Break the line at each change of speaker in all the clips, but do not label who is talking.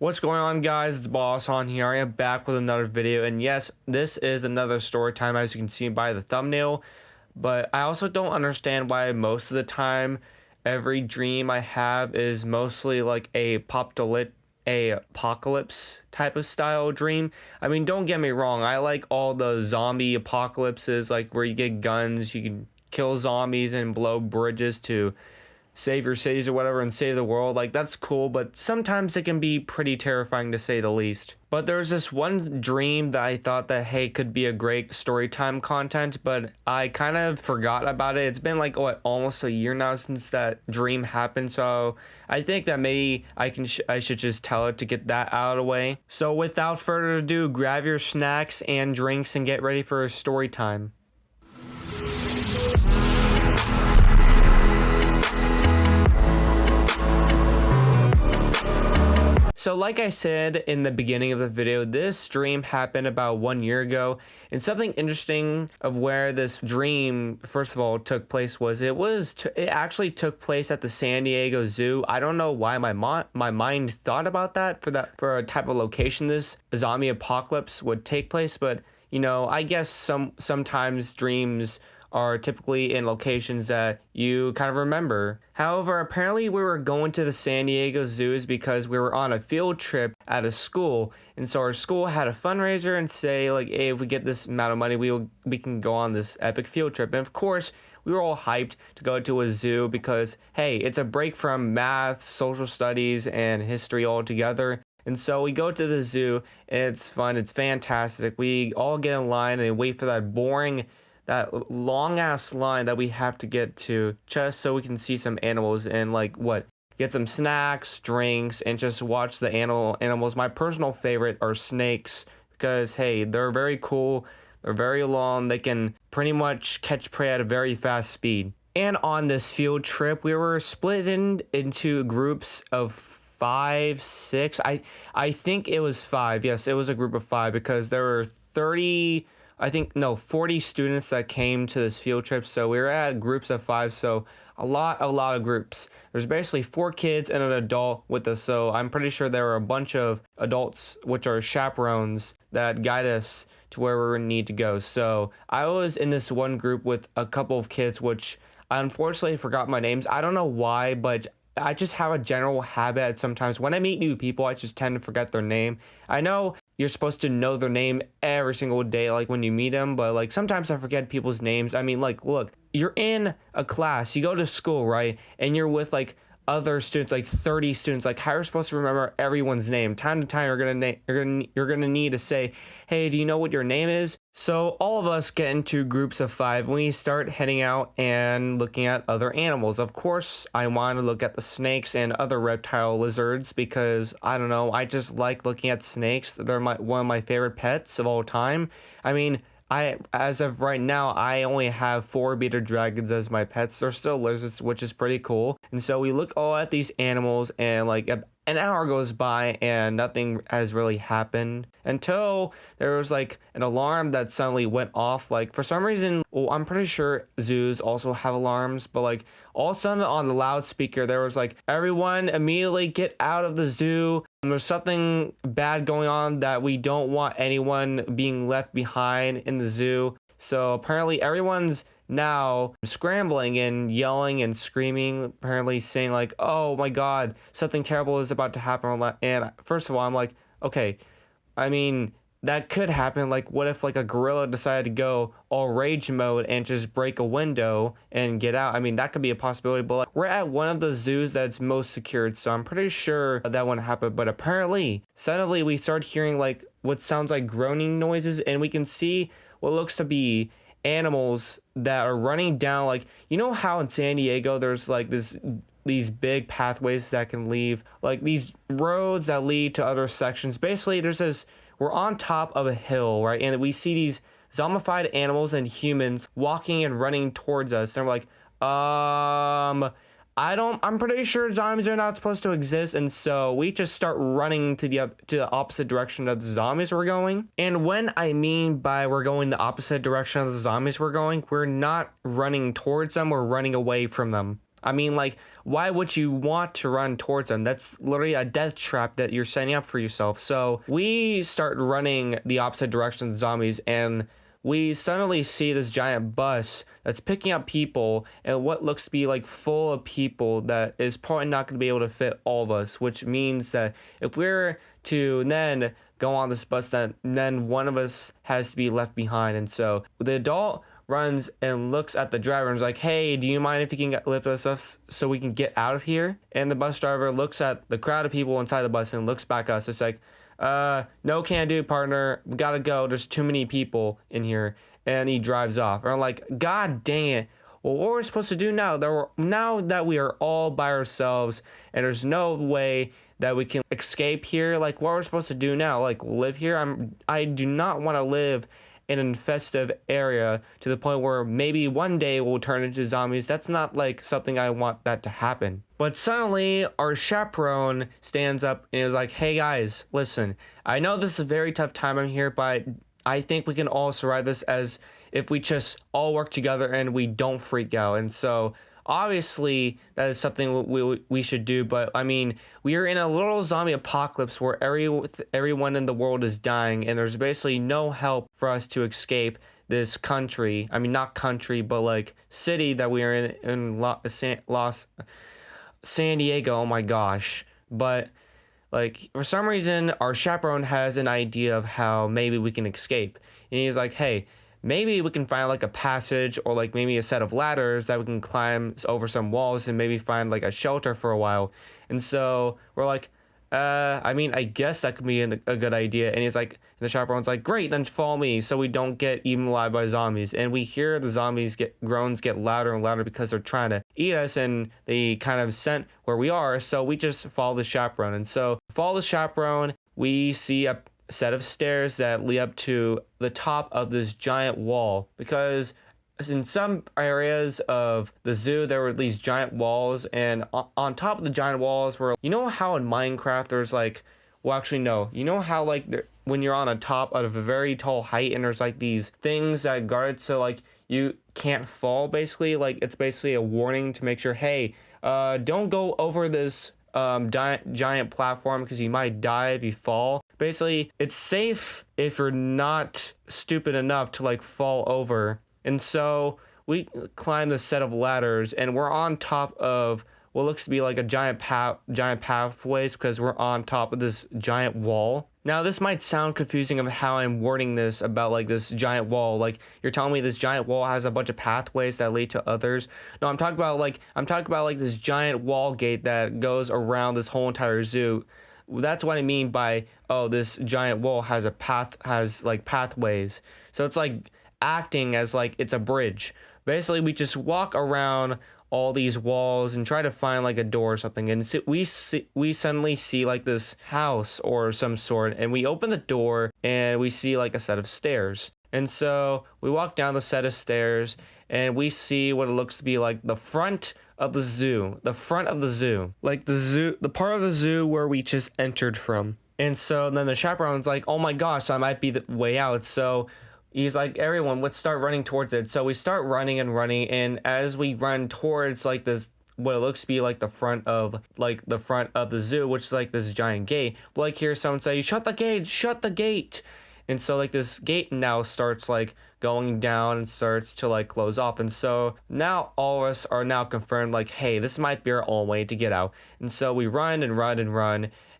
What's going on, guys? It's Boss on here. I am back with another video, and yes, this is another story time, as you can see by the thumbnail. But I also don't understand why most of the time every dream I have is mostly like a apocalypse type of style dream. I mean, don't get me wrong, I like all the zombie apocalypses, like where you get guns, you can kill zombies and blow bridges to save your cities or whatever and save the world. Like, that's cool, but sometimes it can be pretty terrifying, to say the least. But there's this one dream that I thought that, hey, could be a great story time content, but I kind of forgot about it. It's been like, what, almost a year now since that dream happened, so I think that maybe I should just tell it to get that out of the way. So without further ado, grab your snacks and drinks and get ready for a story time. So like I said in the beginning of the video, this dream happened about 1 year ago, and something interesting of where this dream first of all took place was it actually took place at the San Diego Zoo. I don't know why my mind thought about that for a type of location this zombie apocalypse would take place, but you know, I guess sometimes dreams are typically in locations that you kind of remember. However, apparently we were going to the San Diego Zoos because we were on a field trip at a school, and so our school had a fundraiser and say like, hey, if we get this amount of money, we can go on this epic field trip. And of course, we were all hyped to go to a zoo because, hey, it's a break from math, social studies, and history altogether. And so we go to the zoo, and it's fun, it's fantastic. We all get in line and wait for that long ass line that we have to get to just so we can see some animals and get some snacks, drinks, and just watch the animals. My personal favorite are snakes because, hey, they're very cool, they're very long, they can pretty much catch prey at a very fast speed. And on this field trip, we were split into groups of 5, 6. I think it was 5. Yes, it was a group of 5 because there were 40 students that came to this field trip. So we were at groups of 5, so a lot of groups. There's basically 4 kids and an adult with us, so I'm pretty sure there were a bunch of adults, which are chaperones, that guide us to where we need to go. So I was in this one group with a couple of kids, which I unfortunately forgot my names. I don't know why, but I just have a general habit sometimes when I meet new people, I just tend to forget their name. I know you're supposed to know their name every single day, like when you meet them, but like sometimes I forget people's names. I mean, like, look, you're in a class, you go to school, right? And you're with like other students, like 30 students. Like, how are you supposed to remember everyone's name? Time to time, you're gonna need to say, hey, do you know what your name is? So all of us get into groups of 5. We start heading out and looking at other animals. Of course, I want to look at the snakes and other reptile lizards because, I don't know, I just like looking at snakes. They're one of my favorite pets of all time. I mean, as of right now, I only have 4 bearded dragons as my pets. They're still lizards, which is pretty cool. And so we look all at these animals, and like an hour goes by and nothing has really happened until there was like an alarm that suddenly went off. Like, for some reason, well, I'm pretty sure zoos also have alarms, but like all of a sudden on the loudspeaker there was like, everyone immediately get out of the zoo. There's something bad going on that we don't want anyone being left behind in the zoo. So apparently everyone's now scrambling and yelling and screaming, apparently saying like, oh my god, something terrible is about to happen. And first of all, I'm like, okay, I mean, that could happen. Like, what if like a gorilla decided to go all rage mode and just break a window and get out? I mean, that could be a possibility, but like, we're at one of the zoos that's most secured, so I'm pretty sure that wouldn't happen. But apparently, suddenly we start hearing like what sounds like groaning noises, and we can see what looks to be animals that are running down, like, you know how in San Diego there's like these big pathways that can leave, like these roads that lead to other sections. Basically, we're on top of a hill, right? And we see these zombified animals and humans walking and running towards us. And we're like, I'm pretty sure zombies are not supposed to exist. And so we just start running to the opposite direction that the zombies were going. And when I mean by we're going the opposite direction of the zombies were going, we're not running towards them, we're running away from them. I mean, like, why would you want to run towards them? That's literally a death trap that you're setting up for yourself. So we start running the opposite direction of the zombies, and we suddenly see this giant bus that's picking up people and what looks to be like full of people that is probably not going to be able to fit all of us, which means that if we're to then go on this bus, then one of us has to be left behind. And so the adult runs and looks at the driver and is like, hey, do you mind if you can lift us up so we can get out of here? And the bus driver looks at the crowd of people inside the bus and looks back at us. It's like, no can do, partner. We gotta go. There's too many people in here. And he drives off. And I'm like, God dang it. Well, what we're supposed to do now that we are all by ourselves and there's no way that we can escape here, like what we're supposed to do now, like live here? I do not want to live in an infestive area to the point where maybe one day we'll turn into zombies. That's not like something I want that to happen. But suddenly our chaperone stands up and is like, hey guys, listen, I know this is a very tough time in here, but I think we can all survive this as if we just all work together and we don't freak out. And so obviously that is something we should do, but I mean, we are in a little zombie apocalypse where everyone in the world is dying and there's basically no help for us to escape this country. I mean, not country, but like city that we are in San Diego. Oh my gosh. But like, for some reason, our chaperone has an idea of how maybe we can escape. And he's like, hey, maybe we can find like a passage or like maybe a set of ladders that we can climb over some walls and maybe find like a shelter for a while. And so we're like, I mean, I guess that could be a good idea. And he's like, and the chaperone's like, great, then follow me so we don't get eaten alive by zombies. And we hear the zombies groans get louder and louder because they're trying to eat us and they kind of scent where we are. So we just follow the chaperone. And so follow the chaperone, we see a set of stairs that lead up to the top of this giant wall, because in some areas of the zoo there were these giant walls, and on top of the giant walls were, you know how in Minecraft there's like, well actually no, you know how like when you're on a top of a very tall height and there's like these things that guard so like you can't fall, basically like it's basically a warning to make sure, hey, don't go over this giant platform because you might die if you fall. Basically, it's safe if you're not stupid enough to like fall over. And so we climb this set of ladders and we're on top of what looks to be like a giant pathways because we're on top of this giant wall. Now, this might sound confusing of how I'm wording this about like this giant wall. Like you're telling me this giant wall has a bunch of pathways that lead to others. No, I'm talking about like this giant wall gate that goes around this whole entire zoo. That's what I mean by, oh, this giant wall has like pathways. So it's like acting as like it's a bridge. Basically, we just walk around all these walls and try to find like a door or something, and we suddenly see like this house or some sort, and we open the door and we see like a set of stairs. And so we walk down the set of stairs and we see what it looks to be like the front of the zoo, like the part of the zoo where we just entered from. And so then the chaperone's like, oh my gosh, that might be the way out. So he's like, everyone, let's start running towards it. So we start running, and as we run towards like this, what it looks to be like the front of the zoo, which is like this giant gate, we'll like hear someone say, shut the gate. And so like this gate now starts like going down and starts to like close off. And so now all of us are now confirmed like, hey, this might be our only way to get out. And so we run.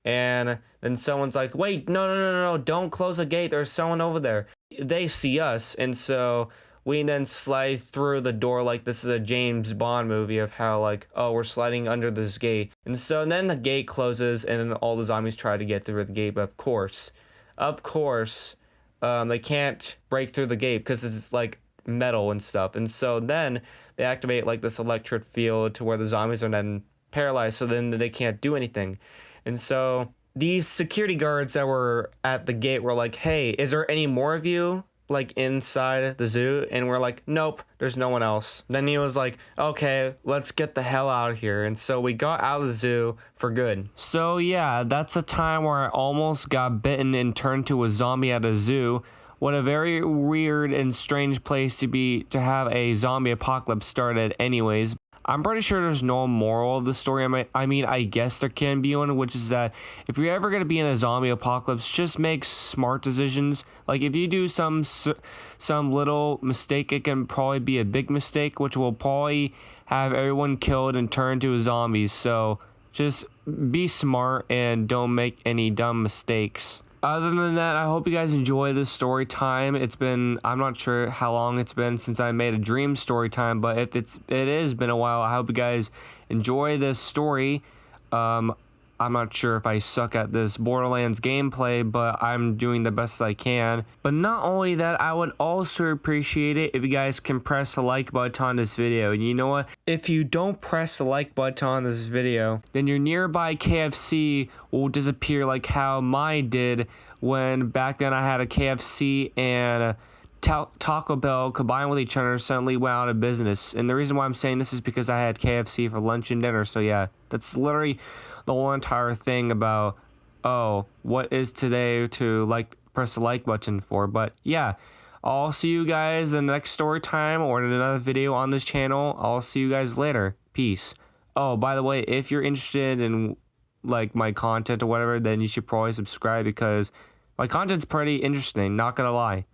And then someone's like, wait, no, don't close the gate. There's someone over there. They see us. And so we then slide through the door like this is a James Bond movie of how like, oh, we're sliding under this gate. And so then the gate closes and then all the zombies try to get through the gate. But of course, they can't break through the gate because it's like metal and stuff. And so then they activate like this electric field to where the zombies are then paralyzed. So then they can't do anything. And so these security guards that were at the gate were like, hey, is there any more of you like inside the zoo? And we're like, nope, there's no one else. Then he was like, okay, let's get the hell out of here. And so we got out of the zoo for good. So yeah, that's a time where I almost got bitten and turned to a zombie at a zoo. What a very weird and strange place to have a zombie apocalypse started anyways. I'm pretty sure there's no moral of the story. I guess there can be one, which is that if you're ever going to be in a zombie apocalypse, just make smart decisions. Like if you do some little mistake, it can probably be a big mistake, which will probably have everyone killed and turned to zombies. So just be smart and don't make any dumb mistakes. Other than that, I hope you guys enjoy this story time. I'm not sure how long it's been since I made a dream story time, but if it has been a while, I hope you guys enjoy this story. I'm not sure if I suck at this Borderlands gameplay, but I'm doing the best I can. But not only that, I would also appreciate it if you guys can press the like button on this video. And you know what? If you don't press the like button on this video, then your nearby KFC will disappear like how mine did when back then I had a KFC and Taco Bell combined with each other suddenly went out of business. And the reason why I'm saying this is because I had KFC for lunch and dinner. So yeah, that's literally the whole entire thing about, oh, what is today to press the like button for. But yeah, I'll see you guys in the next story time or in another video on this channel. I'll see you guys later. Peace. Oh, by the way, if you're interested in my content or whatever, then you should probably subscribe because my content's pretty interesting, not gonna lie.